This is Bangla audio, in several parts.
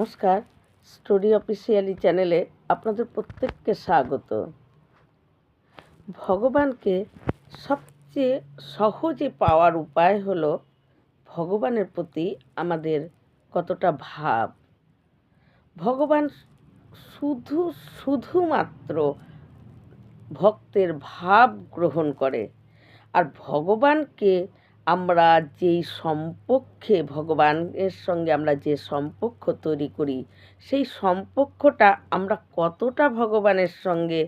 নমস্কার, স্টোরি অফিসিয়ালি চ্যানেলে আপনাদের প্রত্যেককে স্বাগত। ভগবানকে সবচেয়ে সহজে পাওয়ার উপায় হলো ভগবানের প্রতি আমাদের কতটা ভাব। ভগবান শুধুমাত্র ভক্তের ভাব গ্রহণ করে। আর ভগবানকে আমরা ভগবানের সঙ্গে আমরা যে সম্পর্ক তৈরি করি, সেই সম্পর্কটা আমরা কতটা ভগবানের সঙ্গে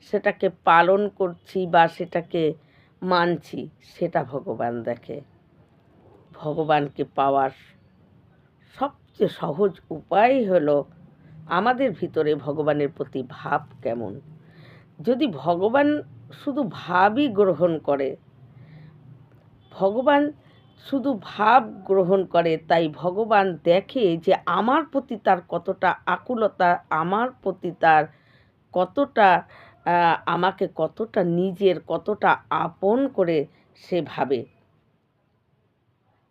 সেটাকে পালন করছি বা সেটাকে মানছি, সেটা ভগবান দেখে। ভগবানকে পাওয়ার সবচেয়ে সহজ উপায় হলো আমাদের ভিতরে ভগবানের প্রতি ভাব কেমন। যদি ভগবান শুধু ভাবই গ্রহণ করে, ভগবান শুধু ভাব গ্রহণ করে, তাই ভগবান দেখে যে আমার প্রতি তার কতটা আকুলতা, আমার প্রতি তার কতটা আমাকে কতটা নিজের, কতটা আপন করে সে ভাবে।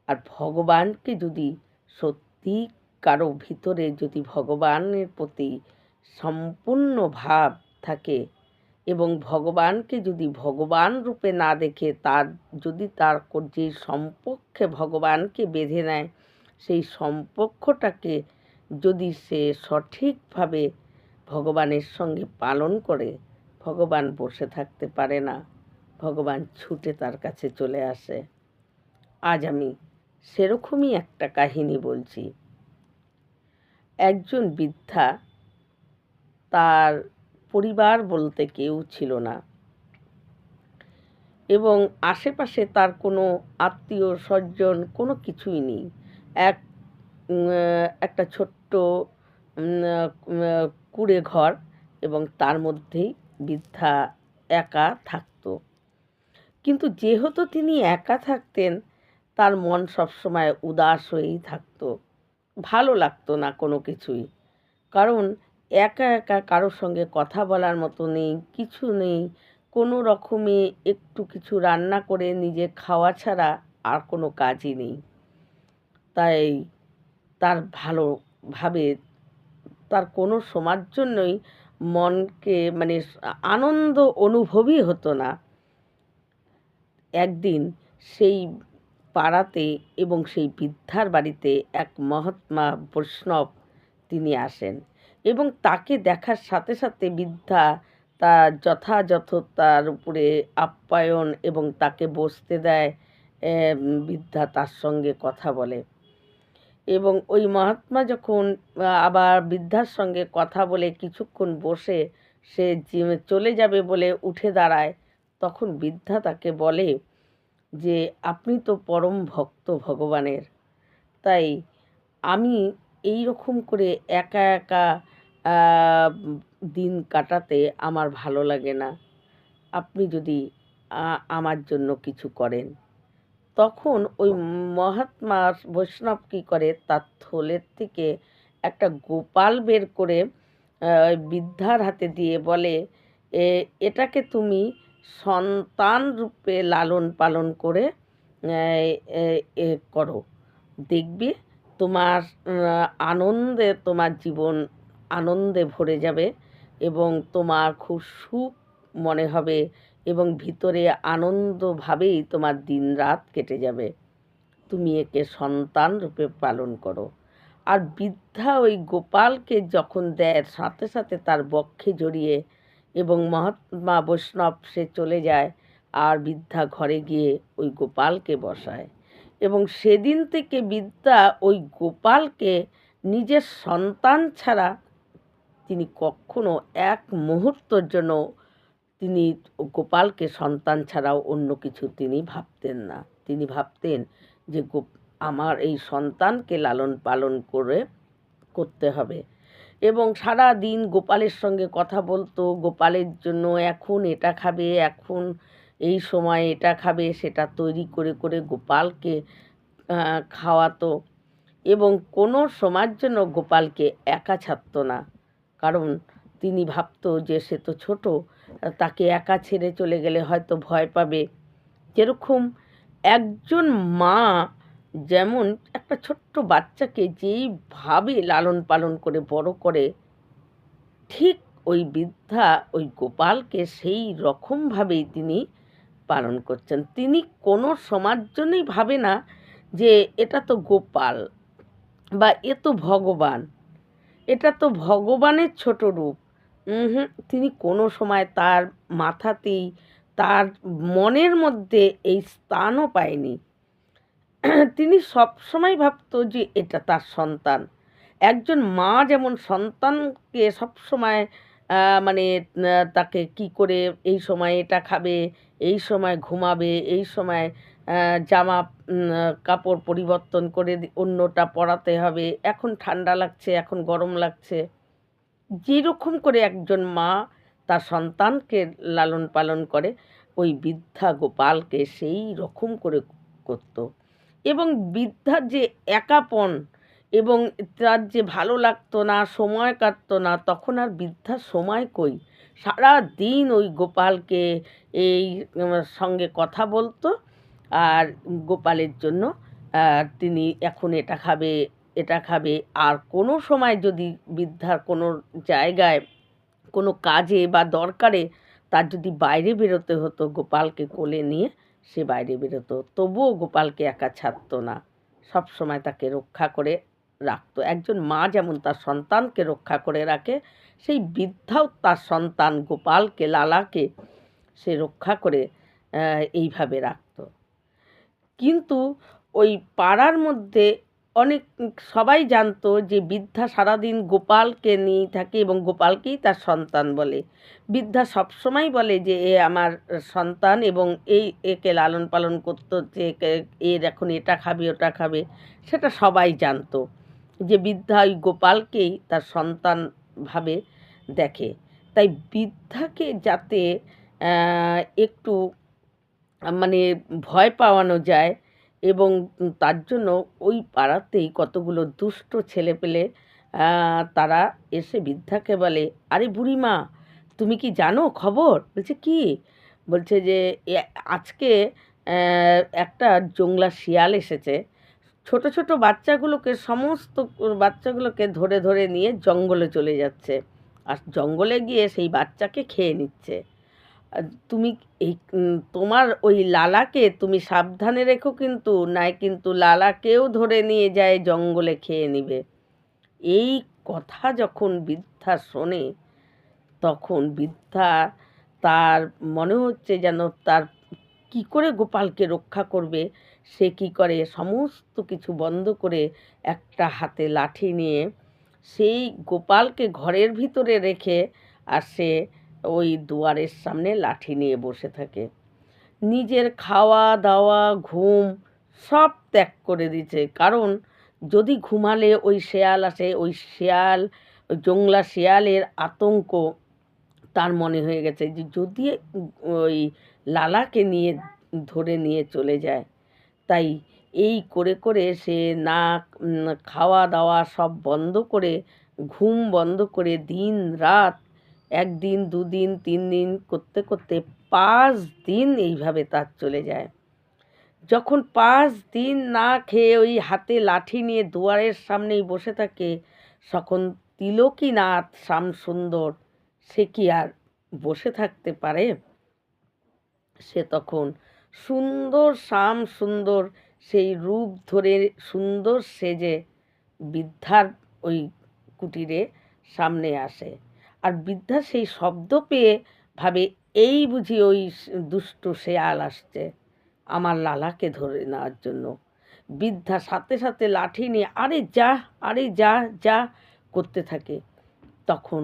আর ভগবানকে যদি সত্যি কারো ভিতরে যদি ভগবানের প্রতি সম্পূর্ণ ভাব থাকে এবং ভগবানকে যদি ভগবান রূপে না দেখে তার যে সম্পর্কে ভগবানকে বেঁধে নেয়, সেই সম্পর্কটাকে যদি সে সঠিকভাবে ভগবানের সঙ্গে পালন করে, ভগবান বসে থাকতে পারে না, ভগবান ছুটে তার কাছে চলে আসে। আজ আমি সেরকমই একটা কাহিনী বলছি। একজন বৃদ্ধা, তার পরিবার বলতে কেউ ছিল না এবং আশেপাশে তার কোনো আত্মীয় স্বজন কোনো কিছুই নেই। একটা ছোট্ট কুঁড়ে ঘর এবং তার মধ্যেই বৃদ্ধা একা থাকত। কিন্তু যেহেতু তিনি একা থাকতেন, তার মন সবসময় উদাস হয়েই থাকতো, ভালো লাগতো না কোনো কিছুই। কারণ একা একা কারোর সঙ্গে কথা বলার মতো নেই, কিছু নেই, কোনো রকমে একটু কিছু রান্না করে নিজে খাওয়া ছাড়া আর কোনো কাজই নেই। তাই তার ভালোভাবে তার কোনো সময়ের জন্যই মনকে আনন্দ অনুভবই হতো না। একদিন সেই পাড়াতে এবং সেই বৃদ্ধার বাড়িতে এক মহাত্মা বৈষ্ণব তিনি আসেন এবং তাকে দেখার সাথে সাথে বৃদ্ধা তার যথাযথ তার উপরে আপ্যায়ন এবং তাকে বসতে দেয়। বৃদ্ধা তার সঙ্গে কথা বলে এবং ওই মহাত্মা যখন আবার বৃদ্ধার সঙ্গে কথা বলে কিছুক্ষণ বসে সে চলে যাবে বলে উঠে দাঁড়ায়, তখন বৃদ্ধা তাকে বলে যে আপনি তো পরম ভক্ত ভগবানের, তাই আমি এই রকম করে একা একা দিন কাটাতে আমার ভালো লাগে না, আপনি যদি আমার জন্য কিছু করেন। তখন ওই মহাত্মা বৈষ্ণব কী করে, তার থলের থেকে একটা গোপাল বের করে ওই বৃদ্ধার হাতে দিয়ে বলে, এটাকে তুমি সন্তান রূপে লালন পালন করে করো, দেখবে তোমার আনন্দে তোমার জীবন আনন্দে ভরে যাবে এবং তোমার খুব সুখ মনে হবে এবং ভিতরে আনন্দভাবেই তোমার দিন রাত কেটে যাবে। তুমি একে সন্তান রূপে পালন করো। আর বৃদ্ধা ওই গোপালকে যখন দেয়, সাথে সাথে তার বক্ষে জড়িয়ে এবং মহাত্মা বৈষ্ণব সে চলে যায় আর বৃদ্ধা ঘরে গিয়ে ওই গোপালকে বসায় এবং সেদিন থেকে বৃদ্ধা ওই গোপালকে নিজের সন্তান ছাড়া তিনি কখনো এক মুহূর্তের জন্য তিনি গোপালকে সন্তান ছাড়াও অন্য কিছু তিনি ভাবতেন না। তিনি ভাবতেন যে আমার এই সন্তানকে লালন পালন করতে হবে এবং সারা দিন গোপালের সঙ্গে কথা বলতো, গোপালের জন্য এখন এটা খাবে, এখন এই সময় এটা খাবে, সেটা তৈরি করে করে গোপালকে খাওয়াতো এবং কোনো সময়ের জন্য গোপালকে একা ছাড়তো না। কারণ তিনি ভাবতো যে সে তো ছোট, তাকে একা ছেড়ে চলে গেলে হয়তো ভয় পাবে। যেরকম একজন মা যেমন একটা ছোট্ট বাচ্চাকে যেইভাবে লালন পালন করে বড় করে, ঠিক ওই বৃদ্ধা ওই গোপালকে সেই রকমভাবেই তিনি পালন করছেন। তিনি কোনো সময়ের জন্যই ভাবে না যে এটা তো গোপাল বা এ তো ভগবান, এটা তো ভগবানের ছোট রূপ। তিনি কোনো সময় তার মাথাতেই, তার মনের মধ্যে এই স্থানও পায়নি। তিনি সবসময় ভাবতো যে এটা তার সন্তান। একজন মা যেমন সন্তানকে সবসময় মানে তাকে কি করে এই সময় এটা খাবে, এই সময় ঘুমাবে, এই সময় জামা কাপড় পরিবর্তন করে অন্যটা পরাতে হবে, এখন ঠান্ডা লাগছে, এখন গরম লাগছে। যেরকম করে একজন মা তার সন্তানকে লালন পালন করে, ওই বৃদ্ধা গোপালকে সেই রকম করে করত। এবং বৃদ্ধার যে একাপন এবং তার যে ভালো লাগতো না, সময় কাটতো না, তখন আর বৃদ্ধার সময় কই, সারাদিন ওই গোপালকে এই সঙ্গে কথা বলতো। আর গোপালের জন্য তিনি এখন এটা খাবে, এটা খাবে। আর কোনো সময় যদি বৃদ্ধার কোনো জায়গায়, কোনো কাজে বা দরকারে তার যদি বাইরে বেরোতে হতো গোপালকে কোলে নিয়ে, সে বাইরে বেরোতো, তবুও গোপালকে একা ছাড়তো না, সব সময় তাকে রক্ষা করে রাখতো। একজন মা যেমন তার সন্তানকে রক্ষা করে রাখে, সেই বৃদ্ধাও তার সন্তান গোপালকে, লালাকে সে রক্ষা করে এইভাবে রাখতো। কিন্তু ওই পাড়ার মধ্যে অনেক সবাই জানতো যে বৃদ্ধা সারাদিন গোপালকে নিয়েই থাকে এবং গোপালকেই তার সন্তান বলে। বৃদ্ধা সবসময় বলে যে এ আমার সন্তান এবং একে লালন পালন করতে হচ্ছে, এর এখন এটা খাবে ওটা খাবে, সেটা সবাই জানতো যে বৃদ্ধা ওই গোপালকেই তার সন্তান ভাবে দেখে। তাই বৃদ্ধাকে যাতে একটু মানে ভয় পাওয়ানো যায়, এবং তার জন্য ওই পাড়াতেই কতগুলো দুষ্ট ছেলেপেলে তারা এসে বৃদ্ধাকে বলে, আরে বুড়িমা, তুমি কি জানো খবর? বলছে কি? বলছে যে আজকে একটা জংলা শিয়াল এসেছে, ছোট ছোট বাচ্চাগুলোকে, সমস্ত বাচ্চাগুলোকে ধরে ধরে নিয়ে জঙ্গলে চলে যাচ্ছে, আর জঙ্গলে গিয়ে সেই বাচ্চাকে খেয়ে নিচ্ছে। তুমি এই তোমার ওই লালাকে তুমি সাবধানে রেখো, কিন্তু নাই কিন্তু লালাকেও ধরে নিয়ে যায় জঙ্গলে খেয়ে নিবে। এই কথা যখন বৃদ্ধা শোনে, তখন বৃদ্ধা, তার মনে হচ্ছে যেন তার কি করে গোপালকে রক্ষা করবে। সে কি করে, সমস্ত কিছু বন্ধ করে একটা হাতে লাঠি নিয়ে সেই গোপালকে ঘরের ভিতরে রেখে, আর সে ওই দুয়ারের সামনে লাঠি নিয়ে বসে থাকে। নিজের খাওয়া দাওয়া ঘুম সব ত্যাগ করে দিয়েছে, কারণ যদি ঘুমালে ওই শেয়াল আসে, ওই শেয়াল, ওই জংলা শেয়ালের আতঙ্ক তার মনে হয়ে গেছে যে যদি ওই লালাকে নিয়ে ধরে নিয়ে চলে যায়। তাই এই করে করে সে না খাওয়া দাওয়া সব বন্ধ করে, ঘুম বন্ধ করে, দিন রাত, একদিন দুদিন তিন দিন করতে করতে 5 দিন এইভাবে তার চলে যায়। যখন 5 দিন না খেয়ে ওই হাতে লাঠি নিয়ে দুয়ারের সামনেই বসে থাকে, তখন তিলকীনাথ শ্যামসুন্দর সে কি আর বসে থাকতে পারে? সে তখন সুন্দর শ্যাম সুন্দর সেই রূপ ধরে, সুন্দর সেজে বৃদ্ধার ওই কুটিরে সামনে আসে। আর বৃদ্ধা সেই শব্দ পেয়ে ভাবে, এই বুঝি ওই দুষ্টু শেয়াল আসছে আমার লালাকে ধরে নেওয়ার জন্য। বৃদ্ধা সাথে সাথে লাঠি নিয়ে আরে যা, আরে যা যা করতে থাকে। তখন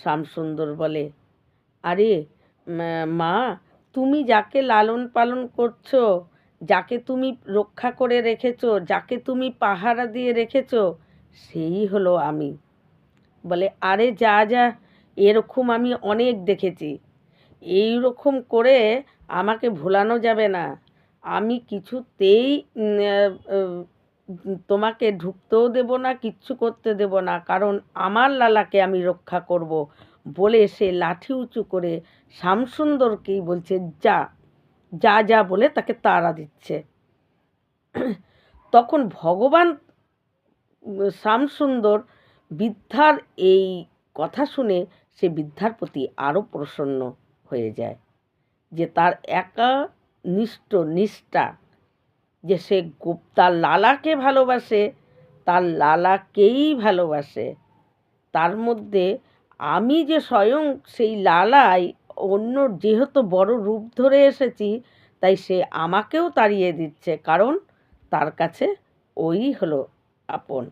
শ্যামসুন্দর বলে, আরে মা, তুমি যাকে লালন পালন করছো, যাকে তুমি রক্ষা করে রেখেছো, যাকে তুমি পাহারা দিয়ে রেখেছো, সেই হলো আমি। বলে, আরে যা যা, এরকম আমি অনেক দেখেছি, এই রকম করে আমাকে ভোলানো যাবে না। আমি কিছুতেই তোমাকে ঢুকতেও দেব না, কিচ্ছু করতে দেব না, কারণ আমার লালাকে আমি রক্ষা করব বলে সে লাঠি উঁচু করে শ্যামসুন্দরকেই বলছে যা, যা যা বলে তাকে তাড়া দিচ্ছে। তখন ভগবান শ্যামসুন্দর বৃদ্ধার এই কথা শুনে সে বৃদ্ধার প্রতি আরও প্রসন্ন হয়ে যায়, যে তার একনিষ্ঠ নিষ্ঠা, যে সে তার লালাকে ভালোবাসে, তার লালাকেই ভালোবাসে। তার মধ্যে আমি যে স্বয়ং সেই লালাই অন্য যেহেতু বড় রূপ ধরে এসেছি, তাই সে আমাকেও তাড়িয়ে দিচ্ছে, কারণ তার কাছে ওই হলো আপন।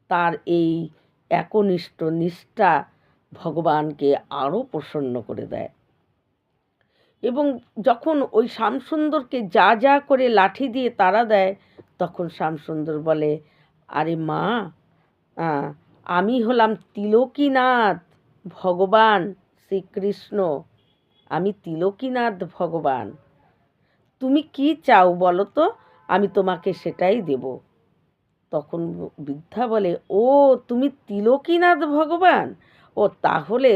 তার এই একনিষ্ঠ নিষ্ঠা ভগবানকে আরও প্রসন্ন করে দেয়। এবং যখন ওই শ্যামসুন্দরকে যা যা করে লাঠি দিয়ে তাড়া দেয়, তখন শ্যামসুন্দর বলে, আরে মা, আমি হলাম তিলকীনাথ ভগবান শ্রীকৃষ্ণ, আমি তিলকীনাথ ভগবান, তুমি কি চাও বলো তো, আমি তোমাকে সেটাই দেব। তখন বৃদ্ধা বলে, ও তুমি তিলকীনাথ ভগবান, ও তাহলে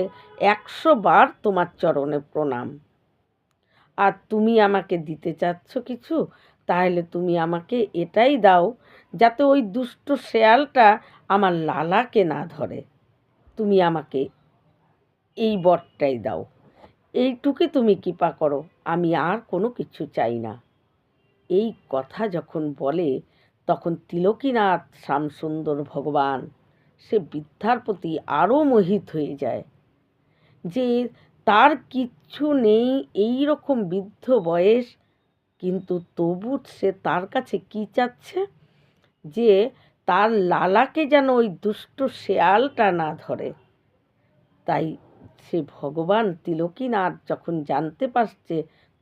100 বার তোমার চরণে প্রণাম। আর তুমি আমাকে দিতে চাচ্ছ কিছু, তাহলে তুমি আমাকে এটাই দাও, যাতে ওই দুষ্ট শেয়ালটা আমার লালাকে না ধরে। তুমি আমাকে এই বরটাই দাও, এইটুকুই তুমি কৃপা করো, আমি আর কোনো কিছু চাই না। এই কথা যখন বলে, তখন তিলকীনাথ শ্যামসুন্দর ভগবান সে বৃদ্ধার প্রতি আরও মোহিত হয়ে যায়, যে তার কিচ্ছু নেই, এই রকম বৃদ্ধ বয়স, কিন্তু তবু সে তার কাছে কি চাচ্ছে, যে তার লালাকে যেন ওই দুষ্ট শেয়ালটা না ধরে। তাই সে ভগবান তিলকীনাথ যখন জানতে পারছে,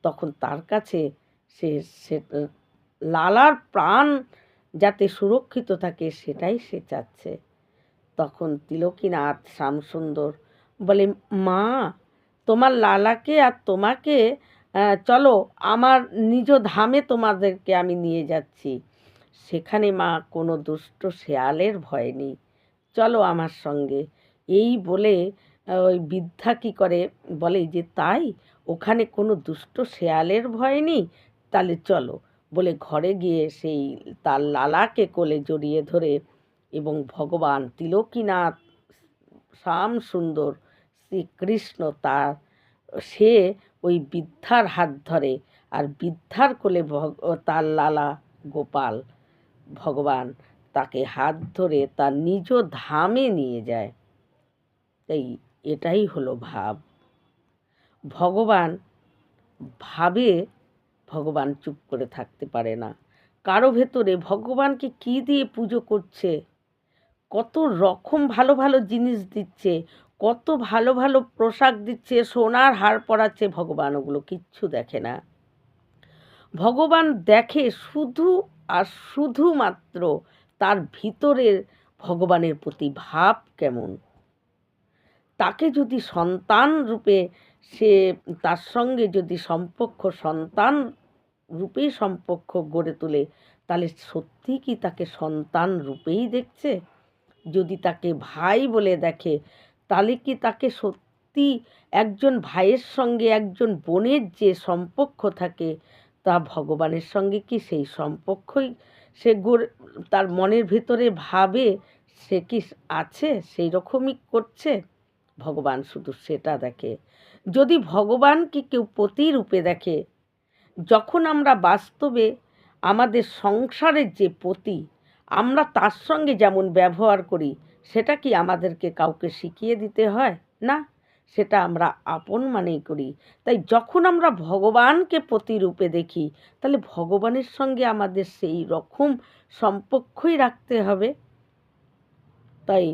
তখন তার কাছে সে সে লালার প্রাণ যাতে সুরক্ষিত থাকে সেটাই সে চাচ্ছে। তখন তিলকীনাথ শ্যামসুন্দর বলে, মা, তোমার লালাকে আর তোমাকে চলো আমার নিজ ধামে, তোমাদেরকে আমি নিয়ে যাচ্ছি, সেখানে মা কোনো দুষ্ট শেয়ালের ভয় নেই, চলো আমার সঙ্গে। এই বলে ওই বৃদ্ধা কী করে, বলে যে তাই, ওখানে কোনো দুষ্ট শেয়ালের ভয় নেই, তাহলে চলো, বলে ঘরে গিয়ে সেই তার লালাকে কোলে জড়িয়ে ধরে, এবং ভগবান তিলকীনাথ শ্যামসুন্দর শ্রীকৃষ্ণ সে ওই বৃদ্ধার হাত ধরে, আর বৃদ্ধার কোলে তার লালা গোপাল ভগবান তাকে হাত ধরে তার নিজ ধামে নিয়ে যায়। তাই এটাই হলো ভাব। ভগবান ভাবে, ভগবান চুপ করে থাকতে পারে না। কারো ভেতরে ভগবানকে কি দিয়ে পুজো করছে, কত রকম ভালো ভালো জিনিস দিচ্ছে, কত ভালো ভালো পোশাক দিচ্ছে, সোনার হার পরাচ্ছে, ভগবান ওগুলো কিচ্ছু দেখে না। ভগবান দেখে শুধু আর শুধুমাত্র তার ভিতরের ভগবানের প্রতি ভাব কেমন। তাকে যদি সন্তান রূপে সে, তার সঙ্গে যদি সন্তান রূপেই সম্পর্ক গড়ে তোলে, তাহলে সত্যি কি তাকে সন্তান রূপেই দেখছে? যদি তাকে ভাই বলে দেখে, তাহলে কি তাকে সত্যি একজন ভাইয়ের সঙ্গে একজন বোনের যে সম্পর্ক থাকে, তা ভগবানের সঙ্গে কি সেই সম্পর্কই সে তার মনের ভিতরে ভাবে, সে কি আছে, সেই রকমই করছে? ভগবান শুধু সেটা দেখে। যদি ভগবানকে কেউ পতিরূপে দেখে, যখন আমরা বাস্তবে আমাদের সংসারের যে পতি, আমরা তার সঙ্গে যেমন ব্যবহার করি, সেটা কি আমাদেরকে কাউকে শিখিয়ে দিতে হয়? না, সেটা আমরা আপন মানেই করি। তাই যখন আমরা ভগবানকে পতিরূপে দেখি, তাহলে ভগবানের সঙ্গে আমাদের সেই রকম সম্পর্কই রাখতে হবে। তাই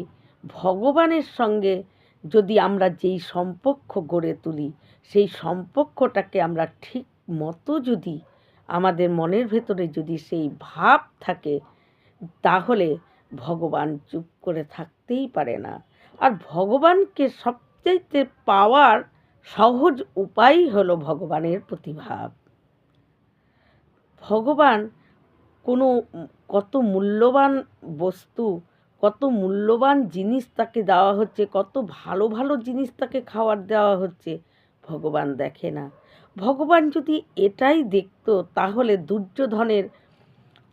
ভগবানের সঙ্গে যদি আমরা যেই সম্পর্ক গড়ে তুলি, সেই সম্পর্কটাকে আমরা ঠিক মতো যদি আমাদের মনের ভেতরে যদি সেই ভাব থাকে, তাহলে ভগবান চুপ করে থাকতেই পারে না। আর ভগবানকে সবচাইতে পাওয়ার সহজ উপায়ই হলো ভগবানের প্রতিভাব। ভগবান কোনো কত মূল্যবান বস্তু, কত মূল্যবান জিনিস তাকে দেওয়া হচ্ছে, কত ভালো ভালো জিনিস তাকে খাওয়ার দেওয়া হচ্ছে, ভগবান দেখে না। ভগবান যদি এটাই দেখতো, তাহলে দুর্যোধনের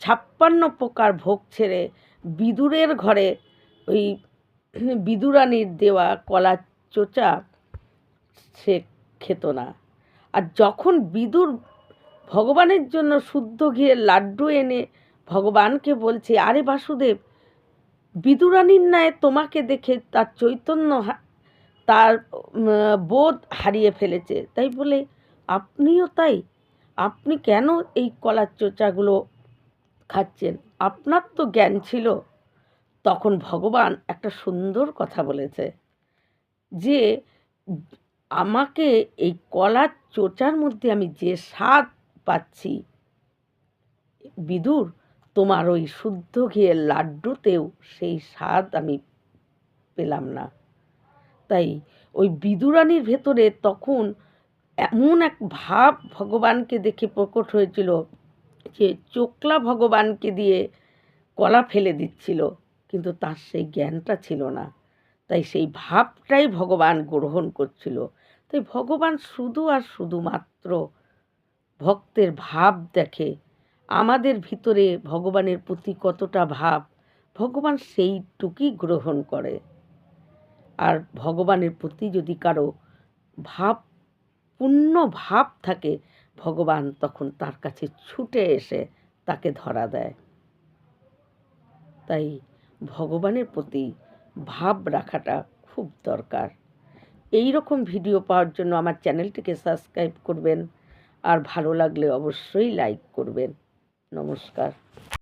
56 প্রকার ভোগ ছেড়ে বিদুরের ঘরে ওই বিদুরানীর দেওয়া কলার চোচা সে খেত না। আর যখন বিদুর ভগবানের জন্য শুদ্ধ ঘিয়ের লাড্ডু এনে ভগবানকে বলছে, আরে বাসুদেব, বিদুরানীর ন্যায় তোমাকে দেখে তার চৈতন্য তার বোধ হারিয়ে ফেলেছে, তাই বলে আপনিও তাই, আপনি কেন এই কলার চোচাগুলো খাচ্ছেন, আপনার তো জ্ঞান ছিল। তখন ভগবান একটা সুন্দর কথা বলেছে যে আমাকে এই কলার চোচার মধ্যে আমি যে স্বাদ পাচ্ছি, বিদুর তোমার ওই শুদ্ধ ঘিয়ের লাড্ডুতেও সেই স্বাদ আমি পেলাম না। তাই ওই বিদুরানীর ভেতরে তখন এমন এক ভাব ভগবানকে দেখে প্রকট হয়েছিল যে চোখলা ভগবানকে দিয়ে কলা ফেলে দিচ্ছিল, কিন্তু তার সেই জ্ঞানটা ছিল না। তাই সেই ভাবটাই ভগবান গ্রহণ করছিল। তাই ভগবান শুধু আর শুধুমাত্র ভক্তের ভাব দেখে, আমাদের ভিতরে ভগবানের প্রতি কতটা ভাব, ভগবান সেইটুকুই গ্রহণ করে। আর ভগবানের প্রতি যদি কারো ভাব পূর্ণ ভাব থাকে, ভগবান তখন তার কাছে ছুটে এসে তাকে ধরা দেয়। তাই ভগবানের প্রতি ভাব রাখাটা খুব দরকার। এই রকম ভিডিও পাওয়ার জন্য আমার চ্যানেলটিকে সাবস্ক্রাইব করবেন, আর ভালো লাগলে অবশ্যই লাইক করবেন। নমস্কার।